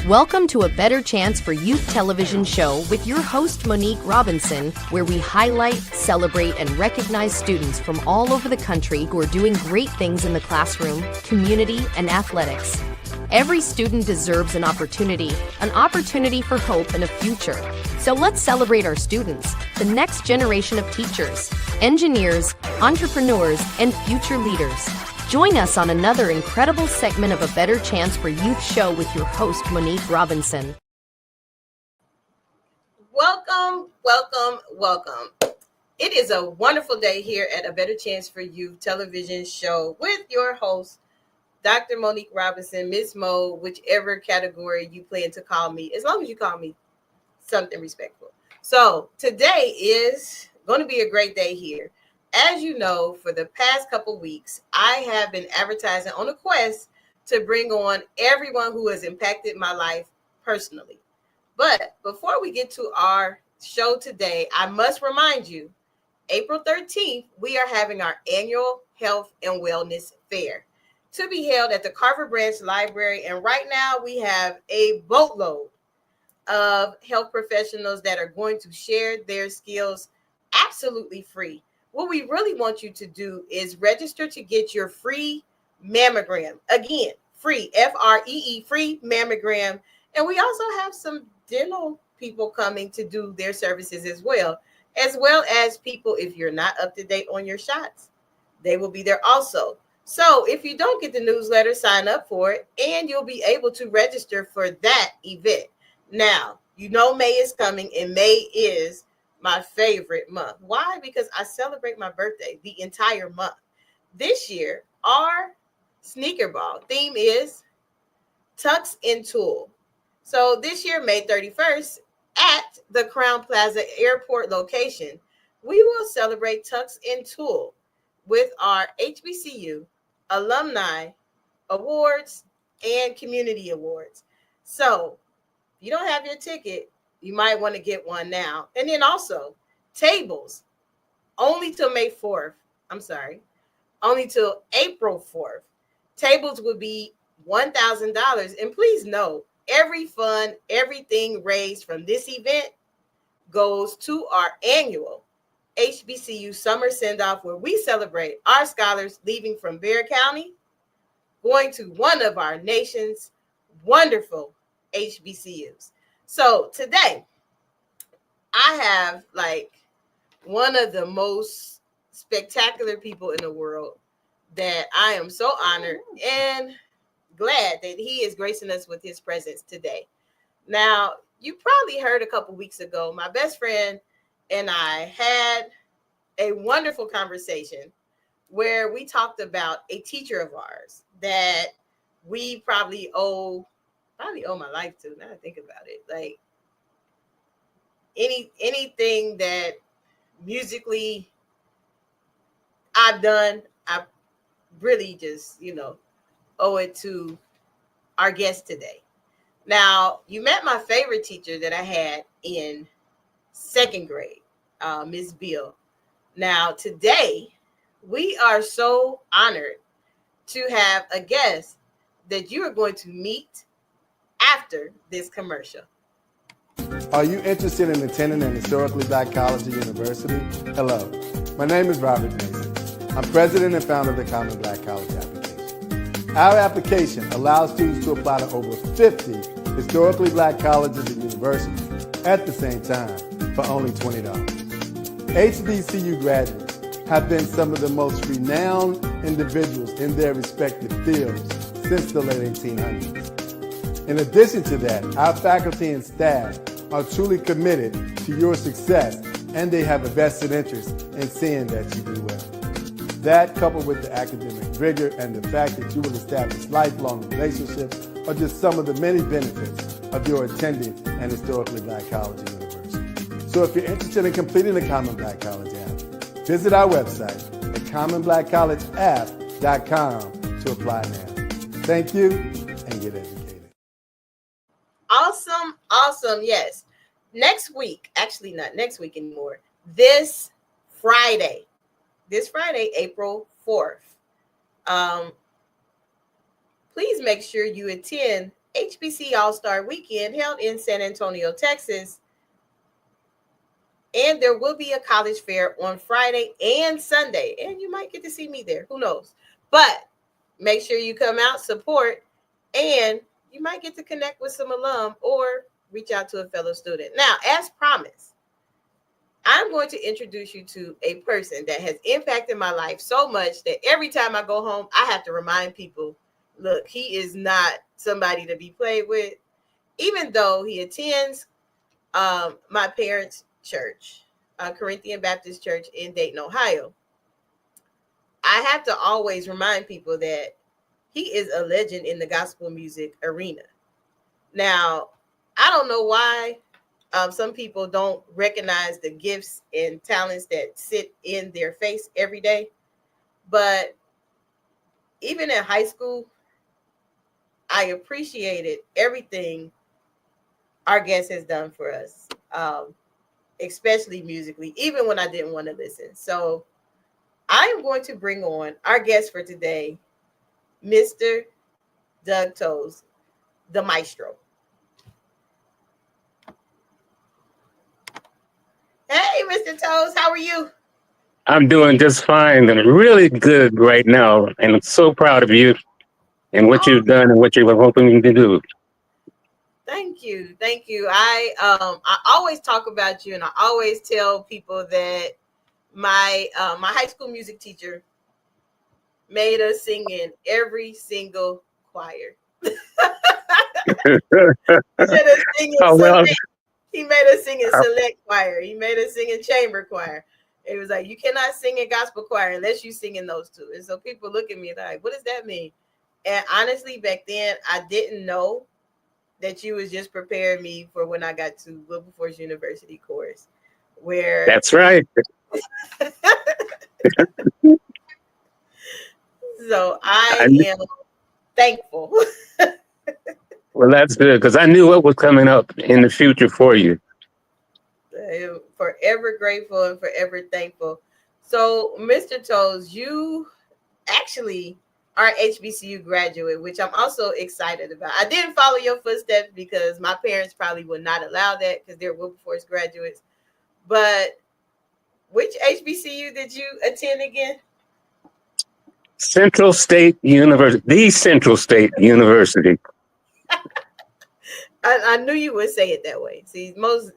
Welcome to A Better Chance for Youth television show with your host, Monique Robinson, where we highlight, celebrate, and recognize students from all over the country who are doing great things in the classroom, community, and athletics. Every student deserves an opportunity for hope and a future. So let's celebrate our students, the next generation of teachers, engineers, entrepreneurs, and future leaders. Join us on another incredible segment of A Better Chance for Youth show with your host, Monique Robinson. Welcome, welcome, welcome. It is a wonderful day here at A Better Chance for Youth television show with your host, Dr. Monique Robinson, Miss Mo, whichever category you plan to call me, as long as you call me something respectful. So today is going to be a great day here. As you know, for the past couple weeks, I have been advertising on a quest to bring on everyone who has impacted my life personally. But before we get to our show today, I must remind you, April 13th, we are having our annual Health and Wellness Fair to be held at the Carver Branch Library. And right now we have a boatload of health professionals that are going to share their skills absolutely free. What we really want you to do is register to get your free mammogram. Again, free, F-R-E-E, free mammogram. And we also have some dental people coming to do their services as well as people, if you're not up to date on your shots, they will be there also. So if you don't get the newsletter, sign up for it, and you'll be able to register for that event. Now, you know May is coming, and May is my favorite month. Why? Because I celebrate my birthday the entire month. This year, our sneaker ball theme is Tucks in Tulle. So this year, May 31st, at the Crowne Plaza Airport location, we will celebrate Tucks in Tulle with our HBCU alumni awards and community awards. So if you don't have your ticket, you might want to get one now. And then also tables only till only till April 4th. Tables will be $1,000. And please note, everything raised from this event goes to our annual HBCU summer send-off, where we celebrate our scholars leaving from Bexar County, going to one of our nation's wonderful HBCUs. So today, I have one of the most spectacular people in the world that I am so honored and glad that he is gracing us with his presence today. Now, you probably heard a couple weeks ago, my best friend and I had a wonderful conversation where we talked about a teacher of ours that we probably owe my life to. Now I think about it, like anything that musically I've done, I really just owe it to our guest today. Now, you met my favorite teacher that I had in second grade, Miss Bill. Now, today, we are so honored to have a guest that you are going to meet after this commercial. Are you interested in attending an historically black college or university? Hello, my name is Robert Mason. I'm president and founder of the Common Black College application. Our application allows students to apply to over 50 historically black colleges and universities at the same time for only $20. HBCU graduates have been some of the most renowned individuals in their respective fields since the late 1800s. In addition to that, our faculty and staff are truly committed to your success, and they have a vested interest in seeing that you do well. That, coupled with the academic rigor and the fact that you will establish lifelong relationships, are just some of the many benefits of your attending an historically black college or university. So if you're interested in completing the Common Black College app, visit our website at commonblackcollegeapp.com to apply now. Thank you, and get educated. Awesome. Yes. Next week, actually not next week anymore, this Friday, April 4th, please make sure you attend HBC All-Star Weekend held in San Antonio, Texas. And there will be a college fair on Friday and Sunday. And you might get to see me there. Who knows? But make sure you come out, support, and you might get to connect with some alum or reach out to a fellow student. Now, as promised, I'm going to introduce you to a person that has impacted my life so much that every time I go home, I have to remind people, look, he is not somebody to be played with. Even though he attends my parents' church, Corinthian Baptist Church in Dayton, Ohio, I have to always remind people that he is a legend in the gospel music arena. Now, I don't know why some people don't recognize the gifts and talents that sit in their face every day. But even in high school, I appreciated everything our guest has done for us, especially musically, even when I didn't want to listen. So I am going to bring on our guest for today, Mr. Doug Toles, the maestro. Hey, Mr. Toles, how are you? I'm doing just fine and really good right now. And I'm so proud of you and what you've done and what you were hoping to do. Thank you. Thank you. I always talk about you, and I always tell people that my high school music teacher made us sing in every single choir. Oh, well, He made us sing in select choir. He made us sing in chamber choir. It was like, you cannot sing in gospel choir unless you sing in those two. And so people look at me and they're like, what does that mean? And honestly, back then, I didn't know that you was just preparing me for when I got to Wilberforce University course. Where that's right. So I am thankful. Well, that's good because I knew what was coming up in the future for you. I am forever grateful and forever thankful. So, Mr. Toles, you actually are an HBCU graduate, which I'm also excited about. I didn't follow your footsteps because my parents probably would not allow that because they're Wilberforce graduates. But which HBCU did you attend again? Central State University, the Central State University. I knew you would say it that way. See, most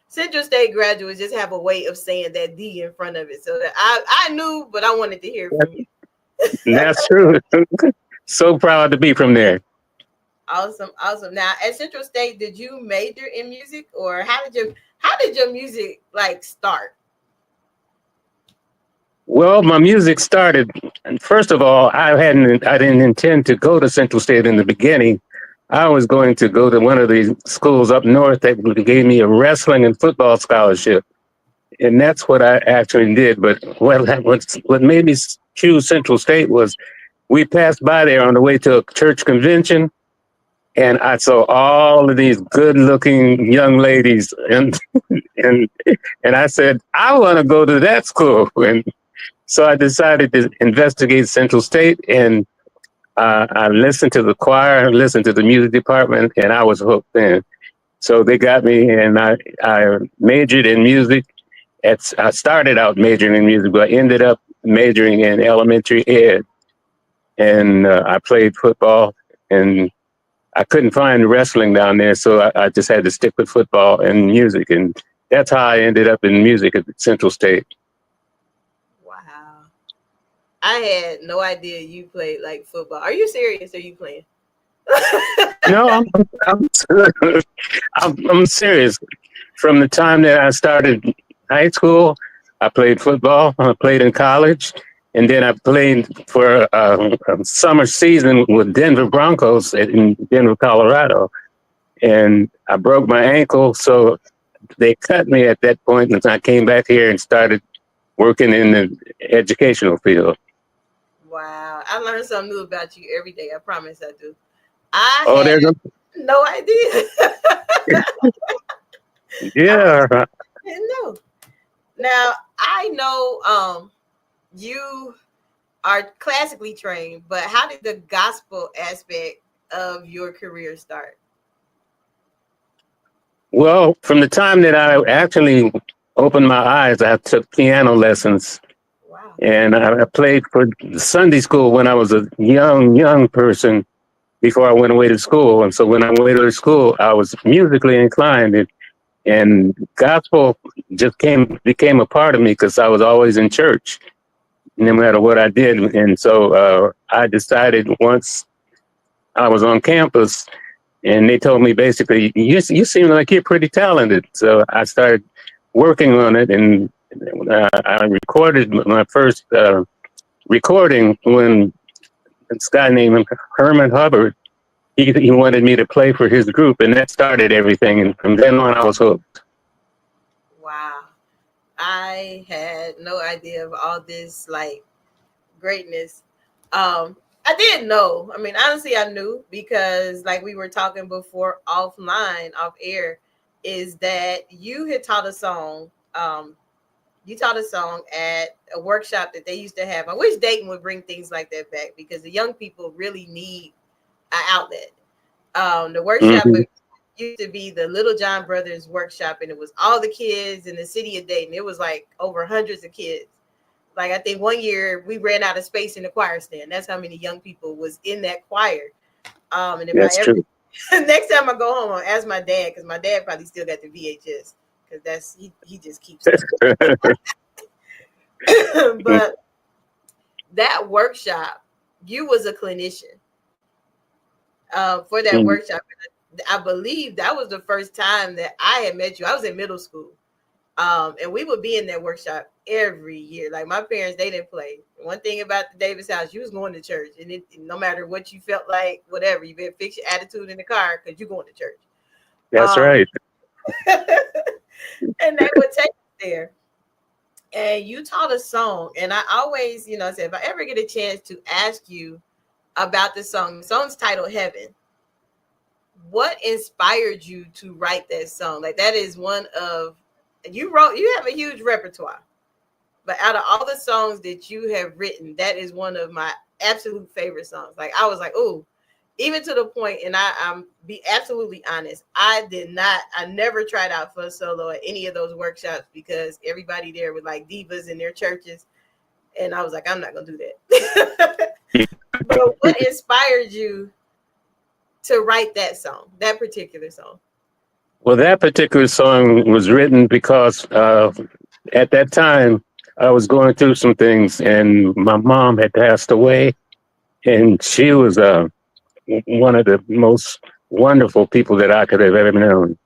Central State graduates just have a way of saying that D in front of it. So that I knew, but I wanted to hear it from you. That's true. So proud to be from there. Awesome. Now, at Central State, did you major in music, or how did your music start? Well, my music started. First of all, I didn't intend to go to Central State in the beginning. I was going to go to one of the schools up north that gave me a wrestling and football scholarship. And that's what I actually did. But what made me choose Central State was we passed by there on the way to a church convention. And I saw all of these good-looking young ladies. And I said, I want to go to that school. And so I decided to investigate Central State, and I listened to the choir, listened to the music department, and I was hooked in. So they got me, and I majored in music. I started out majoring in music, but I ended up majoring in elementary ed. And I played football, and I couldn't find wrestling down there, so I just had to stick with football and music. And that's how I ended up in music at Central State. Wow. I had no idea you played football. Are you serious? Are you playing? No, I'm serious. From the time that I started high school, I played football. I played in college, and then I played for a summer season with Denver Broncos in Denver, Colorado. And I broke my ankle, so they cut me at that point, and I came back here and started working in the educational field. Wow. I learn something new about you every day. I promise I do. I had no idea. Yeah. I didn't know. Now, I know you are classically trained, but how did the gospel aspect of your career start? Well, from the time that I actually opened my eyes, I took piano lessons, Wow. and I played for Sunday school when I was a young person before I went away to school. And so when I went away to school, I was musically inclined, and gospel just became a part of me because I was always in church, no matter what I did. And so I decided once I was on campus, and they told me basically, you seem like you're pretty talented. So I started working on it, and I recorded my first recording when this guy named Herman Hubbard, he wanted me to play for his group, and that started everything. And from then on, I was hooked. Wow. I had no idea of all this like greatness. I didn't know. I mean, honestly, I knew because like we were talking before offline, off air, is that you had taught a song. You taught a song at a workshop that they used to have. I wish Dayton would bring things like that back because the young people really need an outlet. The workshop Mm-hmm. used to be the Little John Brothers workshop, and it was all the kids in the city of Dayton. It was like over hundreds of kids. Like I think one year we ran out of space in the choir stand. That's how many young people was in that choir. And if That's I ever true. next time I go home, I'll ask my dad because my dad probably still got the VHS because that's he just keeps it. But that workshop, you was a clinician for that Mm-hmm. workshop. I believe that was the first time that I had met you. I was in middle school. And we would be in that workshop every year. Like my parents, they didn't play. One thing about the Davis house, you was going to church, and no matter what you felt like, whatever, you better fix your attitude in the car because you're going to church. That's right. And they would take us there. And you taught a song, and I always, said if I ever get a chance to ask you about the song's titled Heaven. What inspired you to write that song? Like that is one of you have a huge repertoire, but out of all the songs that you have written, that is one of my absolute favorite songs. Like I was like, oh, even to the point, and I'm be absolutely honest, I never tried out for a solo at any of those workshops because everybody there was like divas in their churches, and I was like, I'm not gonna do that. But what inspired you to write that particular song? Well, that particular song was written because at that time I was going through some things, and my mom had passed away, and she was one of the most wonderful people that I could have ever known.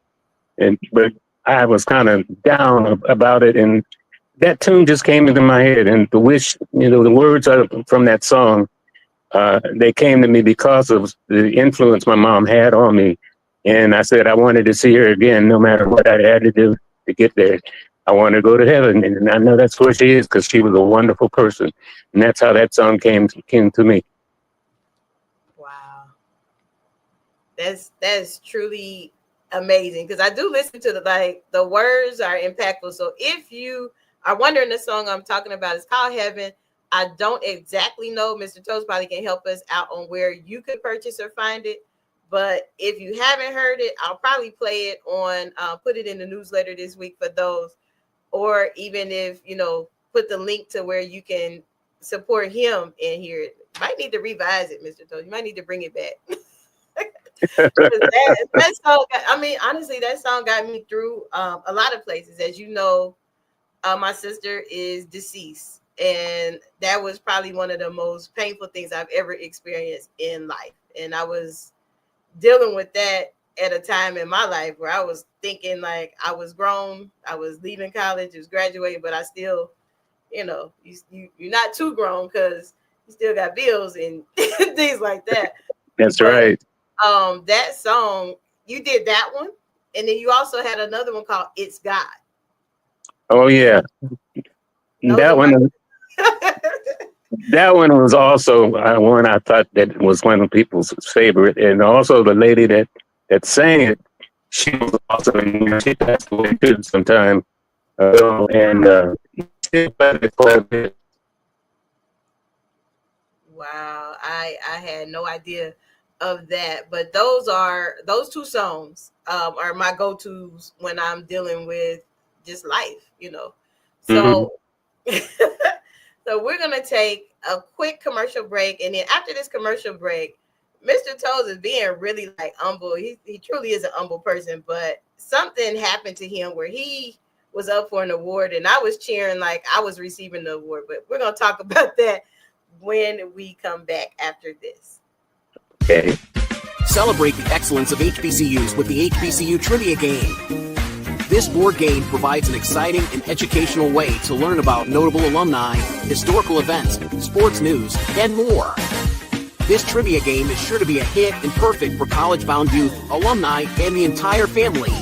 But I was kind of down about it, and that tune just came into my head, and the words from that song, they came to me because of the influence my mom had on me. And I said I wanted to see her again, no matter what I had to do to get there. I wanted to go to heaven, and I know that's where she is because she was a wonderful person, and that's how that song came to me. Wow, that's truly amazing because I do listen to the words are impactful. So if you are wondering, the song I'm talking about is called Heaven. I don't exactly know. Mr. Toles probably can help us out on where you could purchase or find it. But if you haven't heard it, I'll probably play it on, put it in the newsletter this week for those, or even if, put the link to where you can support him and hear it. Might need to revise it, Mr. Toles. You might need to bring it back. that song, honestly, that song got me through a lot of places. As you know, my sister is deceased, and that was probably one of the most painful things I've ever experienced in life. And I was dealing with that at a time in my life where I was thinking like I was grown, I was leaving college, I was graduating, but I still, you're not too grown because you still got bills and things like that. That's right. That song, you did that one, and then you also had another one called It's God. Oh yeah. That one that one was also one I thought that was one of people's favorite, and also the lady that sang it, she was also she passed away too sometime ago, and she played it quite a bit. Wow, I had no idea of that. But those two songs are my go-tos when I'm dealing with just life, So so we're gonna take a quick commercial break, and then after this commercial break, Mr. Toles is being really like humble. He truly is an humble person, but something happened to him where he was up for an award, and I was cheering like I was receiving the award. But we're gonna talk about that when we come back after this. Okay. Celebrate the excellence of HBCUs with the HBCU Trivia Game. This board game provides an exciting and educational way to learn about notable alumni, historical events, sports news, and more. This trivia game is sure to be a hit and perfect for college-bound youth, alumni, and the entire family.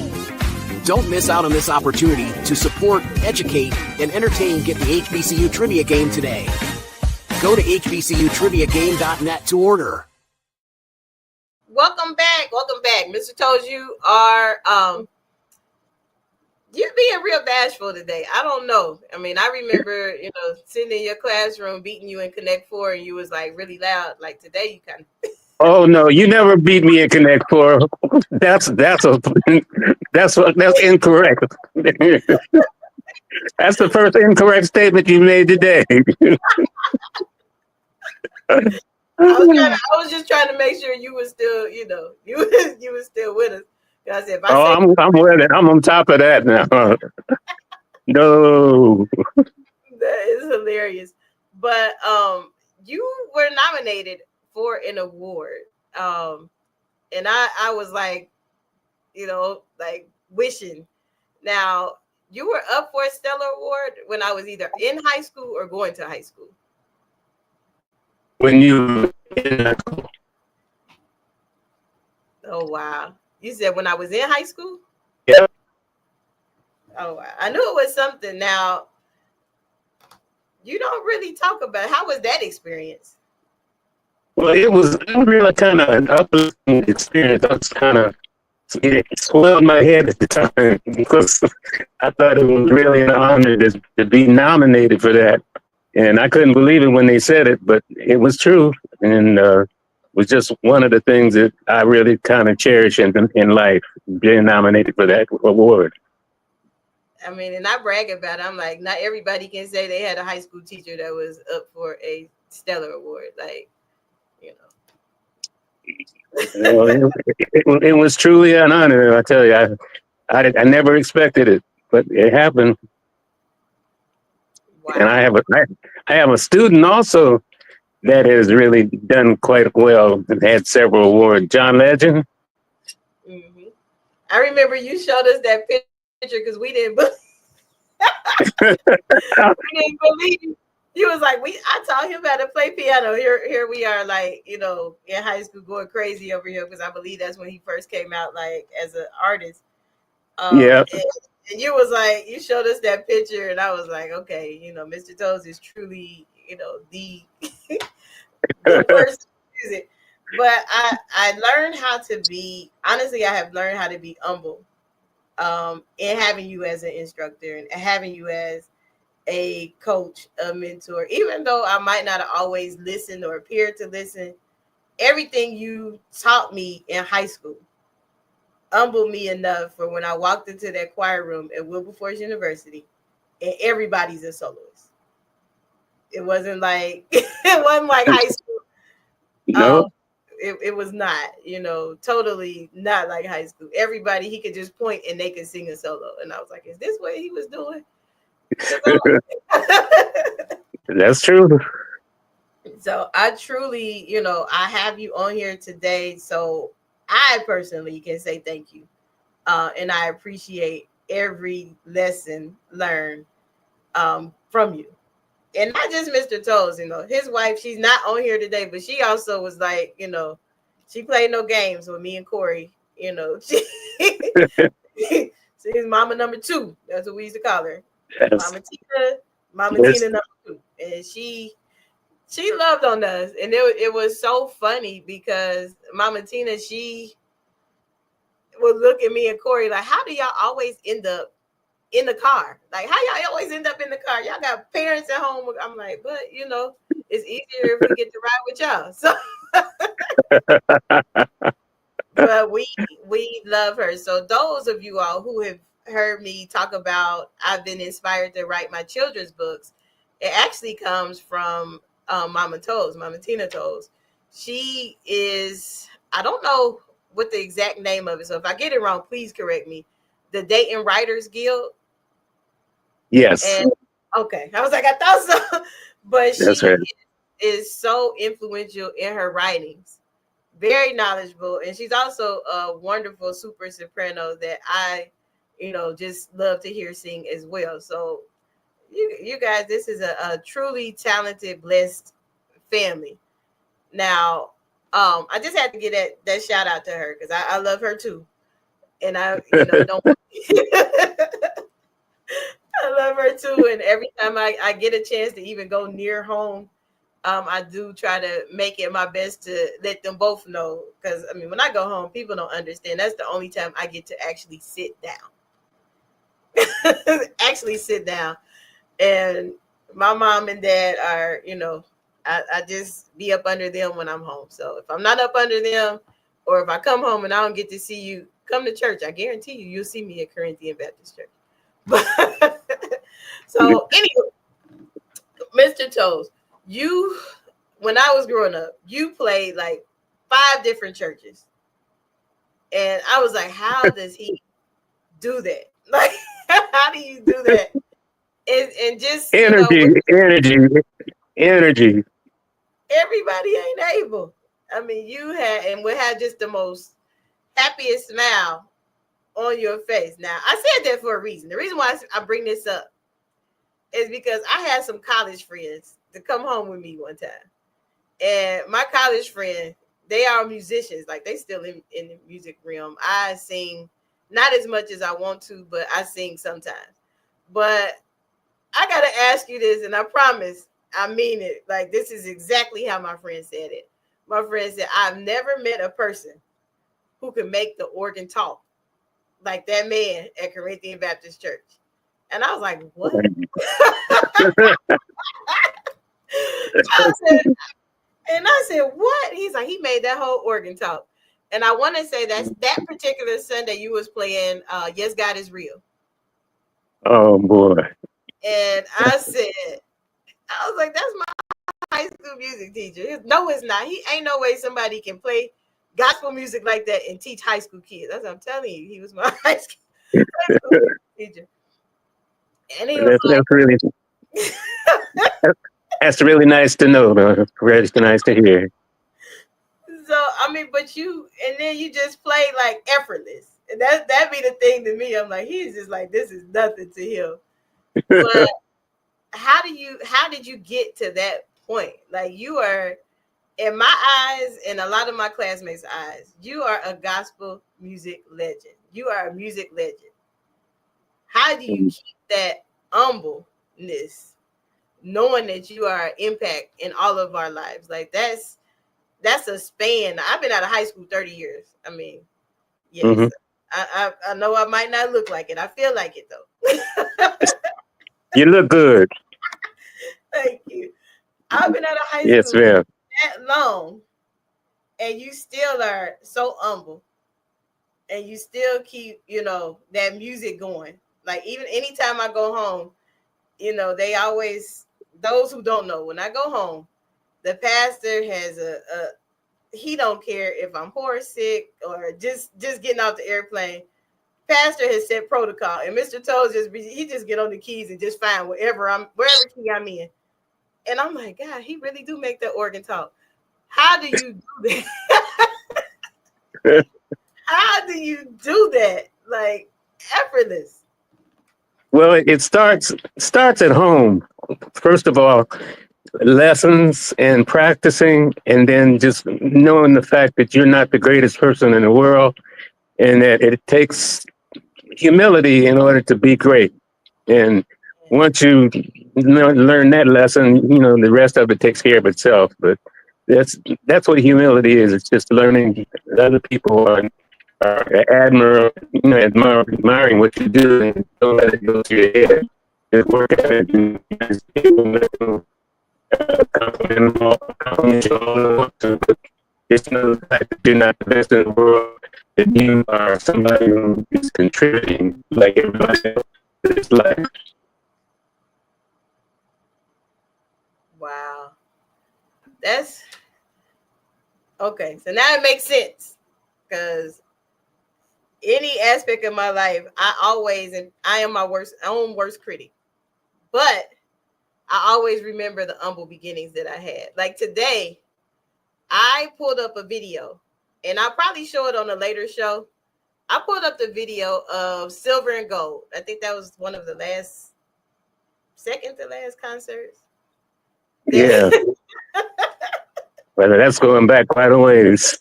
Don't miss out on this opportunity to support, educate, and entertain Get the HBCU Trivia Game today. Go to hbcutriviagame.net to order. Welcome back. Mr. Toles, you're being real bashful today. I don't know. I mean, I remember, sitting in your classroom beating you in Connect 4, and you was like really loud. Like today, you kind of. Oh no, you never beat me in Connect 4. That's incorrect. That's the first incorrect statement you made today. I was just trying to make sure you were still, you were still with us. I said, I'm with it. I'm on top of that now. No. That is hilarious. But you were nominated for an award. And I was like, like wishing. Now, you were up for a Stellar Award when I was either in high school or going to high school. When you in high school. Oh, wow. You said when I was in high school? Yeah. Oh, wow. I knew it was something. Now, you don't really talk about how was that experience? Well, it was really kind of an uplifting experience. It swelled my head at the time because I thought it was really an honor to be nominated for that. And I couldn't believe it when they said it, but it was true. And was just one of the things that I really kind of cherish in life, being nominated for that award. I mean, and I brag about it. I'm like, not everybody can say they had a high school teacher that was up for a Stellar Award. Like, It was truly an honor. I tell you, I never expected it, but it happened. Wow. And I have a student also that has really done quite well and had several awards. John Legend. Mm-hmm. I remember you showed us that picture because we didn't believe. We didn't believe. He was like, I taught him how to play piano. Here we are, like, in high school going crazy over here because I believe that's when he first came out, like, as an artist. Yeah. And you was like, you showed us that picture, and I was like, okay, Mr. Toles is truly, the person to use it. But I learned how to be, honestly, I have learned how to be humble in having you as an instructor and having you as a coach, a mentor. Even though I might not have always listened or appeared to listen, everything you taught me in high school humbled me enough for when I walked into that choir room at Wilberforce University and everybody's a soloist. It wasn't like high school. No. It was not, totally not like high school. Everybody, he could just point and they could sing a solo. And I was like, is this what he was doing? That's true. So I truly, I have you on here today. So I personally can say thank you. And I appreciate every lesson learned from you. And not just Mr. Toles, his wife, she's not on here today, but she also was like, she played no games with me and Corey. She's mama number 2. That's what we used to call her. Yes. Mama Tina number 2. And she loved on us. And it was so funny because Mama Tina, she would look at me and Corey like, how do y'all always end up in the car? Like, how y'all always end up in the car? Y'all got parents at home. I'm like, but it's easier if we get to ride with y'all. So But we love her. So those of you all who have heard me talk about I've been inspired to write my children's books, it actually comes from Mama Toles, Mama Tina Toles. She is, I don't know what the exact name of it. So if I get it wrong, please correct me. The Dayton Writers Guild. Yes, And okay, I was like, I thought so. But that's she right. is so influential in her writings, very knowledgeable, and she's also a wonderful super soprano that I, just love to hear sing as well. So you guys, this is a truly talented, blessed family. Now, I just had to get that shout out to her because I love her too, and I don't. I love her too, and every time I get a chance to even go near home, I do try to make it my best to let them both know. Because I mean, when I go home, people don't understand. That's the only time I get to actually sit down. Actually sit down. And my mom and dad are, I just be up under them when I'm home. So if I'm not up under them, or if I come home and I don't get to see you, come to church. I guarantee you'll see me at Corinthian Baptist Church. So anyway, Mr. Toes, when I was growing up, you played like 5 different churches. And I was like, how does he do that? Like, how do you do that? And just Energy. everybody ain't able. I mean, you had and would have just the most happiest smile on your face. Now, I said that for a reason. The reason why I bring this up is because I had some college friends to come home with me one time. And my college friend, they are musicians. Like, they still in the music realm. I sing not as much as I want to, but I sing sometimes. But I got to ask you this, and I promise I mean it. Like, this is exactly how my friend said it. My friend said, I've never met a person who can make the organ talk like that man at Corinthian Baptist Church. And I was like, what? I said, what? He's like, he made that whole organ talk. And I want to say that particular Sunday you was playing Yes, God is Real. Oh, boy. And I was like, that's my high school music teacher. No, it's not. He ain't no way somebody can play gospel music like that and teach high school kids. That's what I'm telling you. He was my high school teacher. And he was that's really nice to know, though. Really nice to hear. So, I mean, and then you just play like effortless. And that'd be the thing to me. I'm like, he's just like, this is nothing to him. But how did you get to that point? Like, you are, in my eyes and a lot of my classmates' eyes, you are a gospel music legend. You are a music legend. How do you keep that humbleness, knowing that you are an impact in all of our lives? Like, that's a span. I've been out of high school 30 years. I mean, yes, I know I might not look like it. I feel like it, though. You look good. Thank you. I've been out of high school that long, and you still are so humble, and you still keep, that music going. Like, even anytime I go home, they always, those who don't know, when I go home, the pastor has he don't care if I'm horse sick or just getting off the airplane. Pastor has set protocol, and Mr. Toles he just get on the keys and just find wherever key I'm in. And I'm like, God, he really do make that organ talk. How do you do that? How do you do that? Like, effortless. Well, it starts at home. First of all, lessons and practicing, and then just knowing the fact that you're not the greatest person in the world, and that it takes humility in order to be great. And once you learn that lesson, the rest of it takes care of itself. But that's what humility is. It's just learning that other people are admiring what you do, and don't let it go to your head. Just work at it, and compliment you all they want to. But Just know that you're not the best in the world, that you are somebody who is contributing like everybody else to this life. Wow. That's okay. So now it makes sense, because any aspect of my life, I am my own worst critic. But I always remember the humble beginnings that I had. Like today, I pulled up a video, and I'll probably show it on a later show. I pulled up the video of Silver and Gold. I think that was one of the second to last concerts. Yeah. Well, that's going back quite a ways.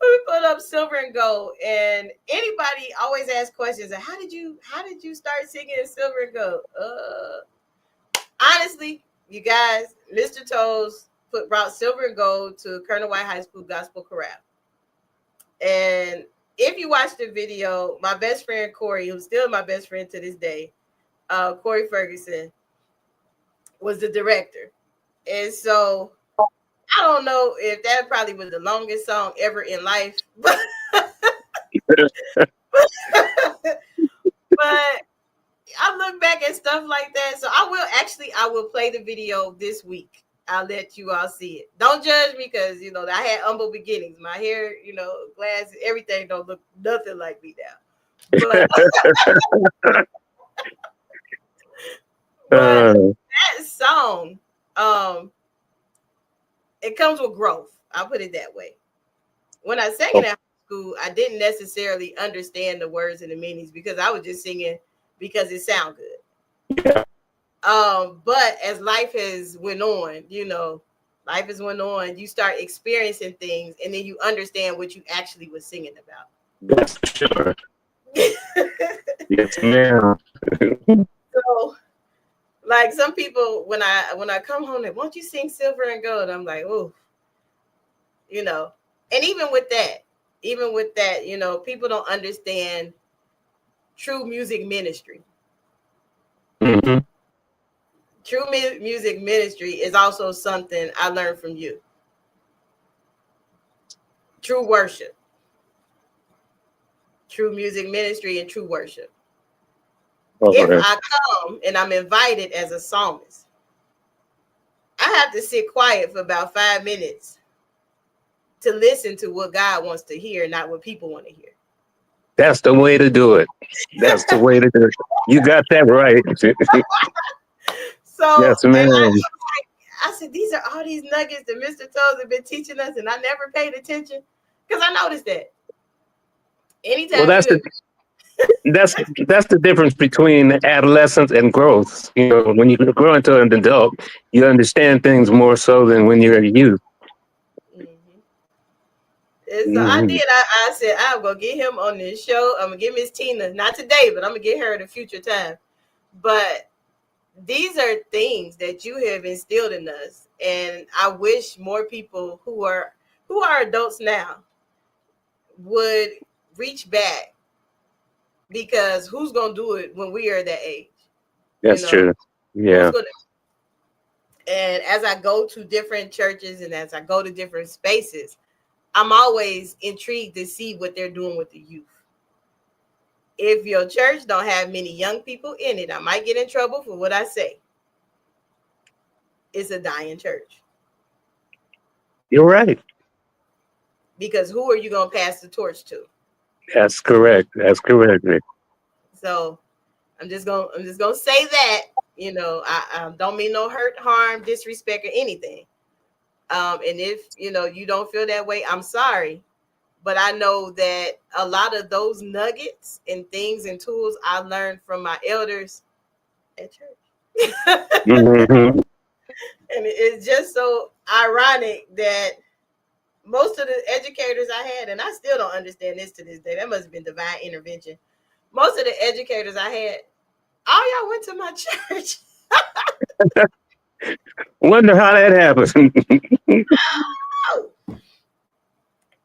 We put up Silver and Gold, and anybody always asks questions like, how did you start singing Silver and Gold? Honestly, you guys, Mr. Toles brought Silver and Gold to Colonel White High School Gospel Chorale. And if you watch the video, my best friend Corey, who's still my best friend to this day, Corey Ferguson, was the director. And so I don't know if that probably was the longest song ever in life, but I look back at stuff like that. So I will play the video this week. I'll let you all see it. Don't judge me, because I had humble beginnings. My hair, glasses, everything don't look nothing like me now. But that song, it comes with growth. I'll put it that way. When I sang in high school, I didn't necessarily understand the words and the meanings, because I was just singing because it sounded good. Yeah. But as life has went on, you start experiencing things, and then you understand what you actually was singing about. That's for sure. Yes, ma'am. So, like some people, when I come home, they won't you sing Silver and Gold? I'm like, oh, and even with that, people don't understand true music ministry. Mm-hmm. True music ministry is also something I learned from you. True worship. True music ministry and true worship. If I come and I'm invited as a psalmist, I have to sit quiet for about 5 minutes to listen to what God wants to hear, not what people want to hear. That's the way to do it. That's the way to do it. You got that right. So yes, ma'am. I said, these are all these nuggets that Mr. Toles have been teaching us, and I never paid attention, because I noticed that. Anytime. Well, that's the difference between adolescence and growth. When you grow into an adult, you understand things more so than when you're a youth. And so I did. I said, I'm going to get him on this show. I'm going to get Miss Tina, not today, but I'm going to get her at a future time. But these are things that you have instilled in us. And I wish more people who are adults now would reach back, because who's going to do it when we are that age? That's true. Yeah. And as I go to different churches and as I go to different spaces, I'm always intrigued to see what they're doing with the youth. If your church don't have many young people in it, I might get in trouble for what I say. It's a dying church. You're right. Because who are you going to pass the torch to? That's correct. That's correct, Rick. So I'm just gonna say that, I don't mean no hurt, harm, disrespect, or anything. And if you don't feel that way, I'm sorry. But I know that a lot of those nuggets and things and tools I learned from my elders at church. Mm-hmm. And it's just so ironic that most of the educators I had, and I still don't understand this to this day, that must have been divine intervention. Most of the educators I had, all y'all went to my church. Wonder how that happened.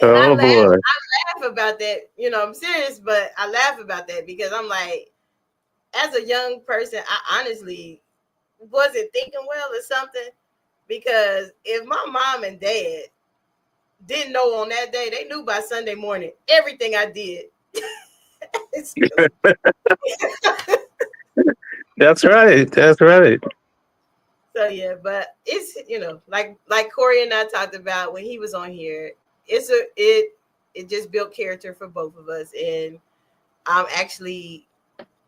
Oh, boy. I laugh about that. I'm serious, but I laugh about that because I'm like, as a young person, I honestly wasn't thinking well or something. because if my mom and dad didn't know on that day, they knew by Sunday morning everything I did. That's right. That's right. So yeah, but it's like Corey and I talked about when he was on here. It just built character for both of us, and I'm actually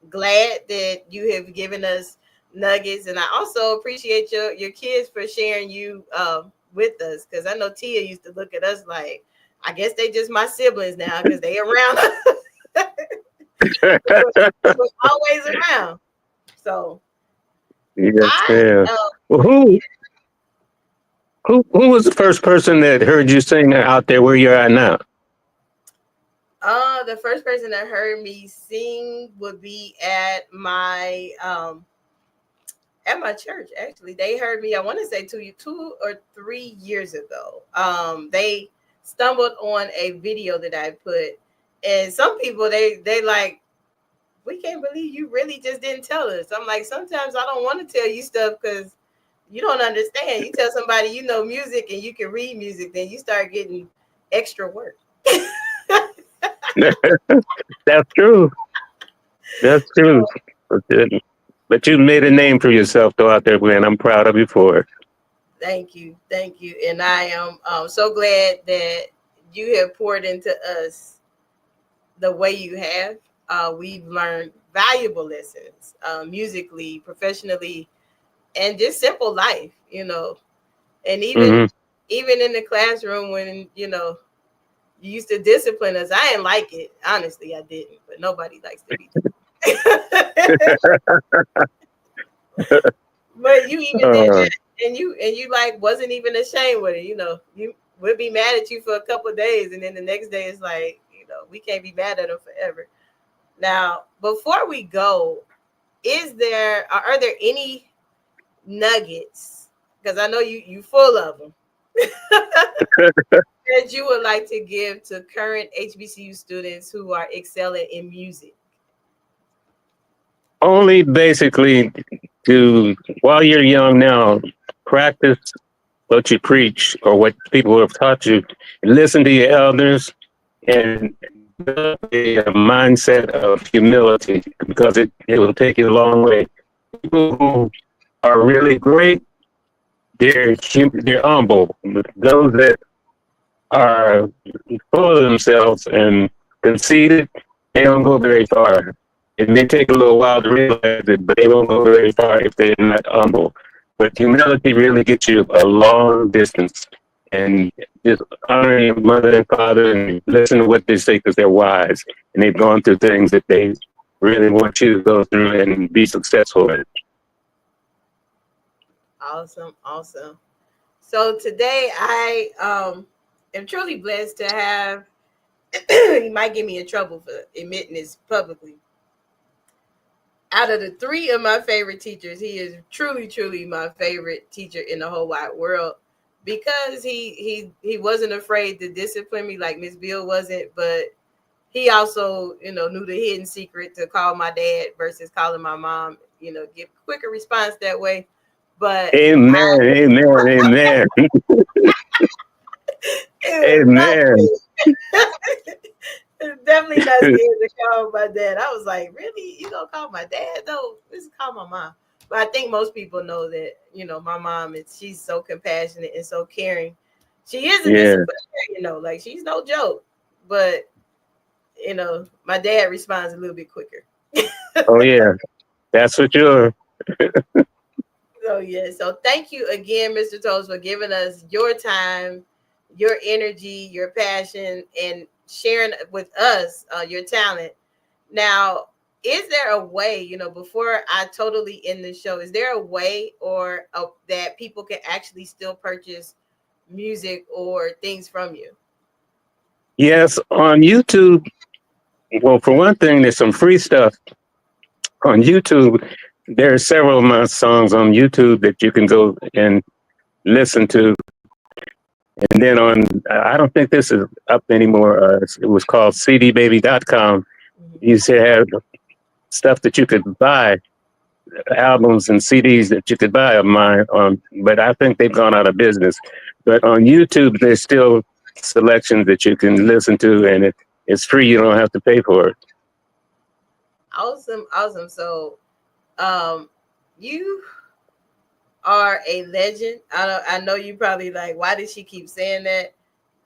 glad that you have given us nuggets, and I also appreciate your kids for sharing you with us, because I know Tia used to look at us like, I guess they just my siblings now because they around us. We're always around. So Yes, yeah. Well, who was the first person that heard you sing out there where you're at now? The first person that heard me sing would be at my church. Actually, they heard me, I want to say 2 or 3 years ago. They stumbled on a video that I put, and some people they like, we can't believe you really just didn't tell us. I'm like, sometimes I don't want to tell you stuff because you don't understand. You tell somebody you know music and you can read music, then you start getting extra work. That's true. That's true. But you made a name for yourself though out there, and I'm proud of you for it. Thank you, and I am so glad that you have poured into us the way you have. We've learned valuable lessons, musically, professionally, and just simple life. And even in the classroom when you used to discipline us, I didn't like it. Honestly, I didn't. But nobody likes to be. But you even did that, and you like wasn't even ashamed with it. You would be mad at you for a couple of days, and then the next day it's like, we can't be mad at them forever. Now, before we go, are there any nuggets? Because I know you full of them. That you would like to give to current HBCU students who are excelling in music? Only basically while you're young now, practice what you preach or what people have taught you. Listen to your elders and develop a mindset of humility, because it will take you a long way. People who are really great, they're humble. Those that are full of themselves and conceited, they don't go very far. It may take a little while to realize it, but they won't go very far if they're not humble. But humility really gets you a long distance. And just honor your mother and father and listen to what they say, because they're wise and they've gone through things that they really want you to go through and be successful in. Awesome. So today I am truly blessed to have, you might get me in trouble for admitting this publicly. Out of the 3 of my favorite teachers, he is truly my favorite teacher in the whole wide world, because he wasn't afraid to discipline me like Miss Bill wasn't, but he also, knew the hidden secret to call my dad versus calling my mom, get quicker response that way. But amen. Amen. It's definitely not scared to call my dad. I was like, really? You gonna call my dad though? Just call my mom. But I think most people know that, my mom she's so compassionate and so caring. She is a disciplinarian, like she's no joke. But my dad responds a little bit quicker. Oh yeah, that's for sure. So thank you again, Mr. Toles, for giving us your time, your energy, your passion, and sharing with us your talent. Now, is there a way, before I totally end the show, is there a way that people can actually still purchase music or things from you? Yes, on YouTube. Well, for one thing, there's some free stuff on YouTube. There are several of my songs on YouTube that you can go and listen to. And then I don't think this is up anymore. It was called cdbaby.com. You should have stuff that you could buy albums and CDs that you could buy of mine, but I think they've gone out of business. But on YouTube, there's still selections that you can listen to, and it's free. You don't have to pay for it. Awesome. So, you are a legend. I know you probably like, why did she keep saying that?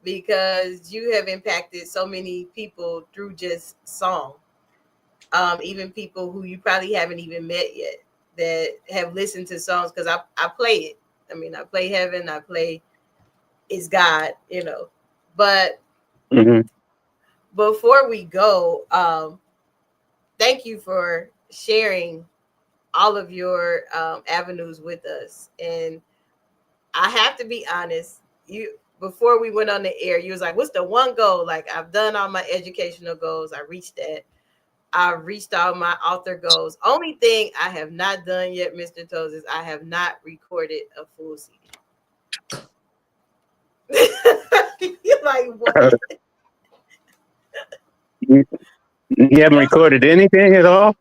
Because you have impacted so many people through just song. Even people who you probably haven't even met yet that have listened to songs, because I play it. I mean, I play Heaven, I play It's God, But before we go, thank you for sharing all of your avenues with us. And I have to be honest, before we went on the air, you was like, what's the one goal? Like, I've done all my educational goals. I reached that. I reached all my author goals. Only thing I have not done yet, Mr. Toles, is I have not recorded a full CD. You're like, what? You haven't recorded anything at all?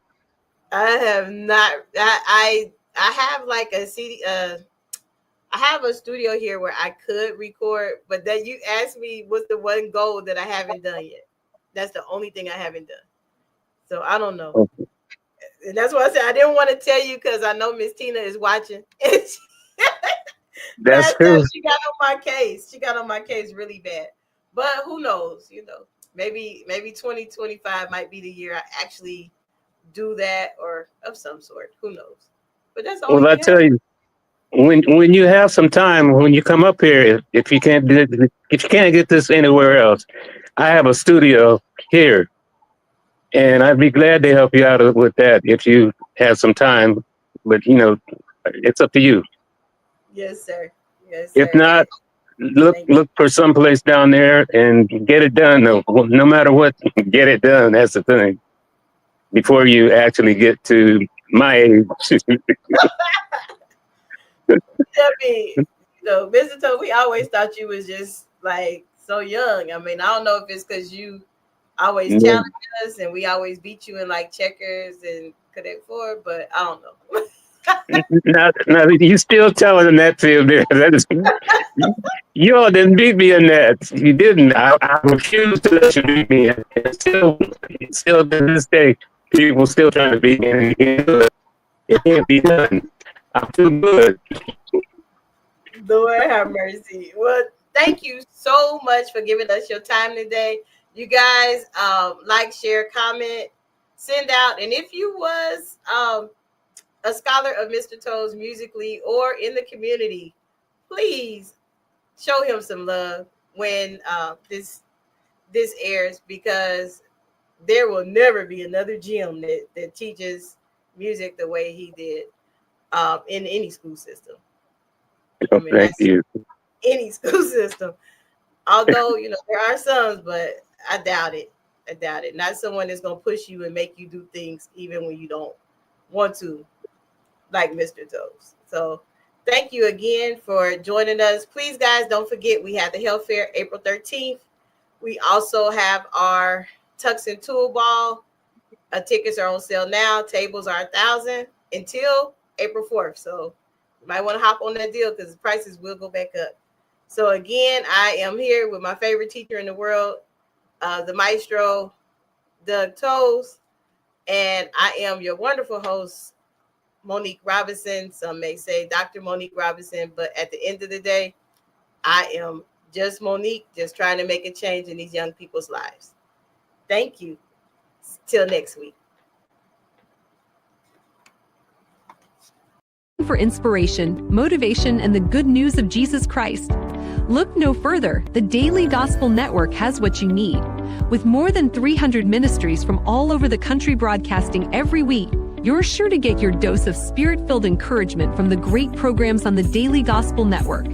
I have not. I have like a CD. I have a studio here where I could record, but then you asked me what's the one goal that I haven't done yet. That's the only thing I haven't done. So I don't know. Okay. And that's why I said I didn't want to tell you, because I know Miss Tina is watching. That's true. She got on my case. She got on my case really bad. But who knows? Maybe 2025 might be the year I actually do that, or of some sort. Who knows? But that's all. Well, I tell you, when you have some time, when you come up here, if you can't get this anywhere else, I have a studio here, and I'd be glad to help you out with that if you have some time. But it's up to you. Yes, sir. Yes, sir. If not, look for someplace down there and get it done. No matter what, get it done. That's the thing. Before you actually get to my age. Mr. Toles, we always thought you was just like so young. I mean, I don't know if it's because you always challenge us and we always beat you in like checkers and Connect Four, but I don't know. No, you still telling them that too. You all didn't beat me in that. You didn't. I refuse to let you beat me. And still to this day, people still trying to beat me. And it can't be done. I'm too good. Lord have mercy. Well, thank you so much for giving us your time today. You guys, like, share, comment, send out. And if you was a scholar of Mr. Toles musically or in the community, please show him some love when this airs, because there will never be another gym that teaches music the way he did in any school system. Thank you. Any school system. Although, there are some, but I doubt it. Not someone that's going to push you and make you do things even when you don't want to, like Mr. Toles. So thank you again for joining us. Please, guys, don't forget we have the Health Fair April 13th. We also have our Tux and Tool Ball. Tickets are on sale now. Tables are $1,000 until April 4th. So you might want to hop on that deal because the prices will go back up. So again, I am here with my favorite teacher in the world, the maestro, Doug Toles, and I am your wonderful host, Monique Robinson. Some may say Dr. Monique Robinson, but at the end of the day, I am just Monique, just trying to make a change in these young people's lives. Thank you. Till next week. For inspiration, motivation, and the good news of Jesus Christ. Look no further. The Daily Gospel Network has what you need. With more than 300 ministries from all over the country broadcasting every week, you're sure to get your dose of spirit-filled encouragement from the great programs on the Daily Gospel Network.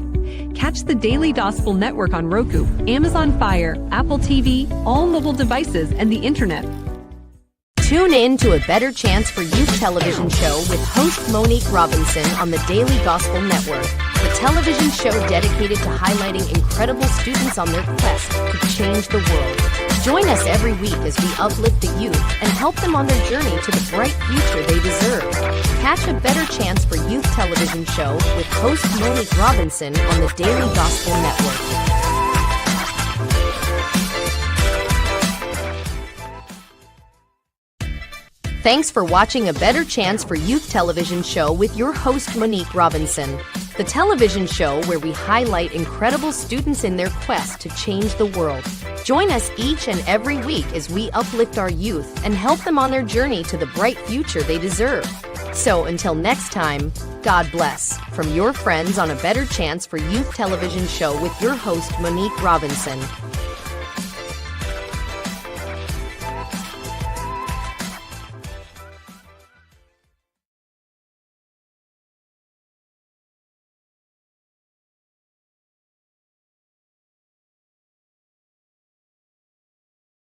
Catch the Daily Gospel Network on Roku, Amazon Fire, Apple TV, all mobile devices, and the internet. Tune in to A Better Chance for Youth television show with host Monique Robinson on the Daily Gospel Network, the television show dedicated to highlighting incredible students on their quest to change the world. Join us every week as we uplift the youth and help them on their journey to the bright future they deserve. Catch A Better Chance for Youth television show with host Monique Robinson on the Daily Gospel Network. Thanks for watching A Better Chance for Youth television show with your host Monique Robinson, the television show where we highlight incredible students in their quest to change the world. Join us each and every week as we uplift our youth and help them on their journey to the bright future they deserve. So until next time, God bless from your friends on A Better Chance for Youth television show with your host Monique Robinson.